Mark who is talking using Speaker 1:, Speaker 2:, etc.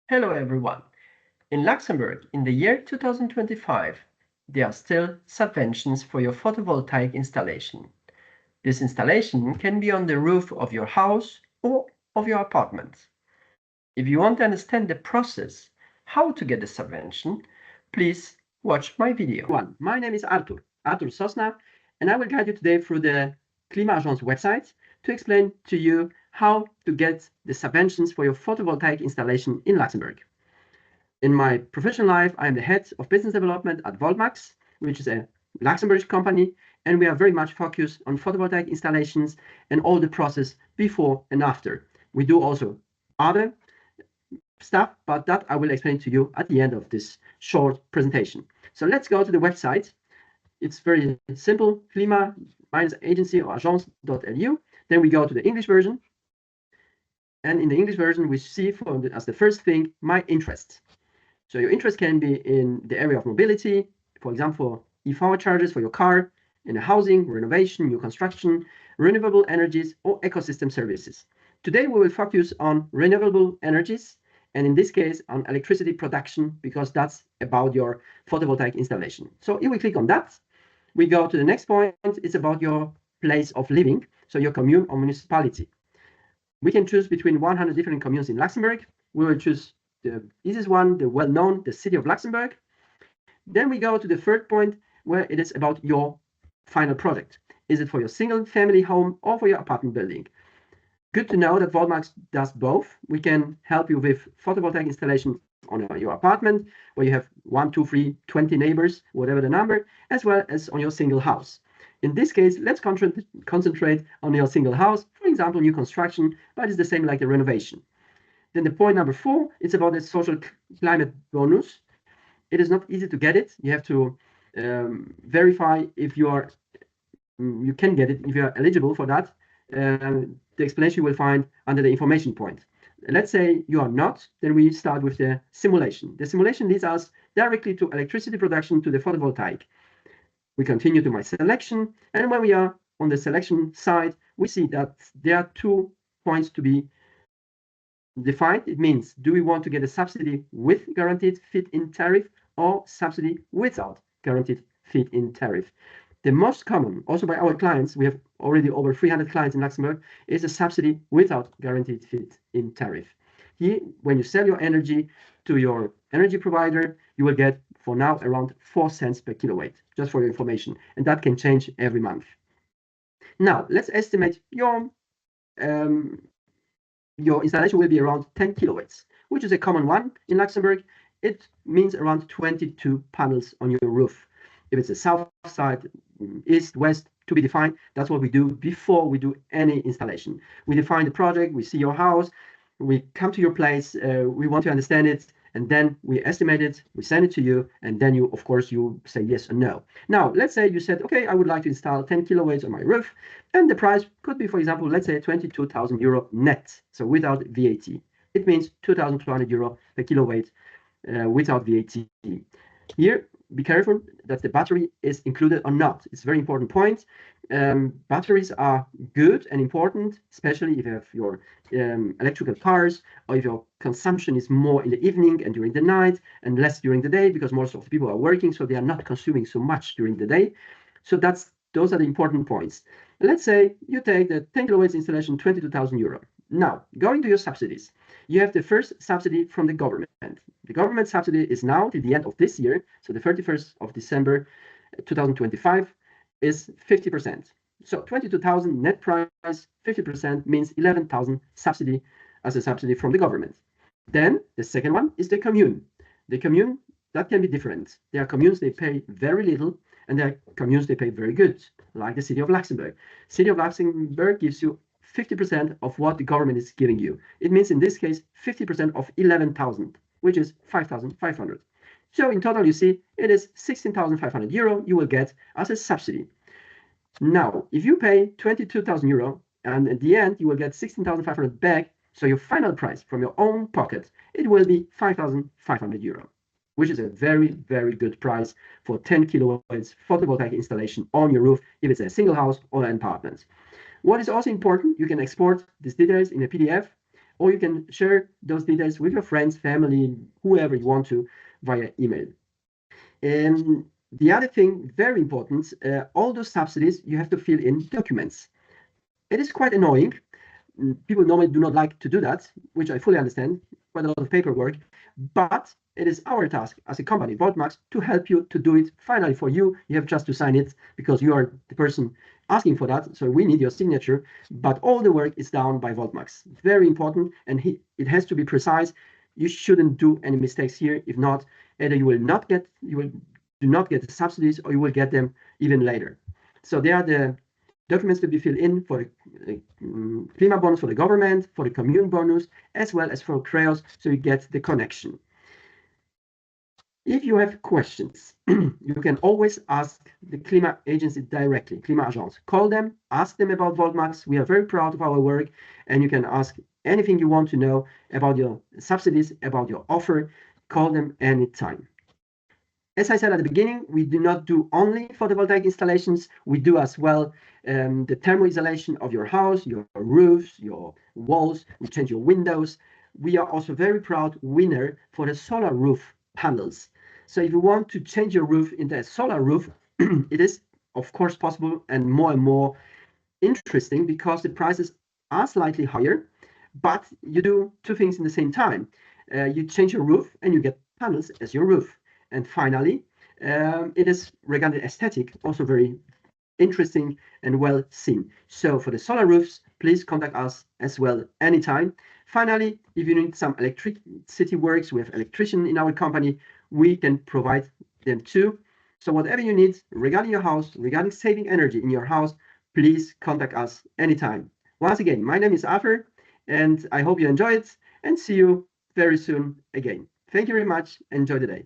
Speaker 1: Hello everyone. In Luxembourg, in the year 2025, there are still subventions for your photovoltaic installation. This installation can be on the roof of your house or of your apartment. If you want to understand the process, how to get a subvention, please watch my video.
Speaker 2: My name is Artur Sosna, and I will guide you today through the Klima Agency website to explain to you how to get the subventions for your photovoltaic installation in Luxembourg. In my professional life, I am the head of business development at Voltmax, which is a Luxembourg company, and we are very much focused on photovoltaic installations and all the process before and after. We do also other stuff, but that I will explain to you at the end of this short presentation. So let's go to the website. It's very simple, Klima Agency or agence.lu. Then we go to the English version. And in the English version, we see as the first thing, my interests. So your interest can be in the area of mobility, for example, EV chargers for your car, in a housing, renovation, new construction, renewable energies, or ecosystem services. Today, we will focus on renewable energies, and in this case, on electricity production, because that's about your photovoltaic installation. So if we click on that, we go to the next point. It's about your place of living, so your commune or municipality. We can choose between 100 different communes in Luxembourg. We will choose the easiest one, the well-known, the city of Luxembourg. Then we go to the third point, where it is about your final project. Is it for your single family home or for your apartment building? Good to know that Voltmax does both. We can help you with photovoltaic installation on your apartment, where you have 1, 2, 3, 20 neighbors, whatever the number, as well as on your single house. In this case, let's concentrate on your single house, for example, new construction, but it's the same like the renovation. Then the point number 4, it's about the social climate bonus. It is not easy to get it. You have to verify if you can get it, if you are eligible for that. The explanation you will find under the information point. Let's say you are not, then we start with the simulation. The simulation leads us directly to electricity production to the photovoltaic. We continue to my selection, and when we are on the selection side, we see that there are 2 points to be defined. It means, do we want to get a subsidy with guaranteed feed-in tariff or subsidy without guaranteed feed-in tariff? The most common, also by our clients, we have already over 300 clients in Luxembourg, is a subsidy without guaranteed feed-in tariff. Here, when you sell your energy to your energy provider, you will get, for now, around 4 cents per kilowatt, just for your information, and that can change every month. Now, let's estimate your installation will be around 10 kilowatts, which is a common one in Luxembourg. It means around 22 panels on your roof. If it's the south side, east, west, to be defined, that's what we do before we do any installation. We define the project, we see your house, we come to your place, we want to understand it, and then we estimate it, we send it to you, and then you, of course, you say yes or no. Now, let's say you said, okay, I would like to install 10 kilowatts on my roof, and the price could be, for example, let's say 22,000 euro net, so without VAT. It means 2,200 euro per kilowatt without VAT. Here, be careful that the battery is included or not. It's a very important point. Batteries are good and important, especially if you have your electrical cars, or if your consumption is more in the evening and during the night and less during the day, because most of the people are working, so they are not consuming so much during the day. So those are the important points. Let's say you take the 10 kilowatts installation, 22,000 euro. Now, going to your subsidies, you have the first subsidy from the government. The government subsidy is now till the end of this year, so the 31st of December 2025 is 50%. So 22,000 net price, 50% means 11,000 subsidy as a subsidy from the government. Then the second one is the commune. The commune, that can be different. There are communes they pay very little, and there are communes they pay very good, like the city of Luxembourg. City of Luxembourg gives you 50% of what the government is giving you. It means in this case 50% of 11,000, which is 5,500. So in total, you see, it is 16,500 euro you will get as a subsidy. Now, if you pay 22,000 euro, and at the end you will get 16,500 back, so your final price from your own pocket, it will be 5,500 euro, which is a very, very good price for 10 kilowatts photovoltaic installation on your roof, if it's a single house or an apartment. What is also important, you can export these details in a PDF or you can share those details with your friends, family, whoever you want to via email. And the other thing, very important, all those subsidies, you have to fill in documents. It is quite annoying. People normally do not like to do that, which I fully understand, quite a lot of paperwork, but it is our task as a company, Voltmax, to help you to do it finally for you. You have just to sign it because you are the person asking for that. So we need your signature, but all the work is done by Voltmax. Very important, and it has to be precise. You shouldn't do any mistakes here. If not, either you will do not get the subsidies, or you will get them even later. So they are the documents to be filled in for the Klima bonus for the government, for the commune bonus, as well as for CREOS, so you get the connection. If you have questions, you can always ask the Klima Agency directly, Klima Agence. Call them, ask them about Voltmax. We are very proud of our work, and you can ask anything you want to know about your subsidies, about your offer. Call them anytime. As I said at the beginning, we do not do only photovoltaic installations. We do as well the thermal isolation of your house, your roofs, your walls. We change your windows. We are also very proud winner for the solar roof panels. So if you want to change your roof into a solar roof, it is of course possible and more interesting because the prices are slightly higher, but you do two things in the same time. You change your roof and you get panels as your roof. And finally, it is regarding aesthetic also very interesting and well seen. So for the solar roofs, please contact us as well anytime. Finally, if you need some electricity works, we have electrician in our company, we can provide them too. So whatever you need regarding your house, regarding saving energy in your house, please contact us anytime. Once again, my name is Arthur, and I hope you enjoy it, and see you very soon again. Thank you very much. Enjoy the day.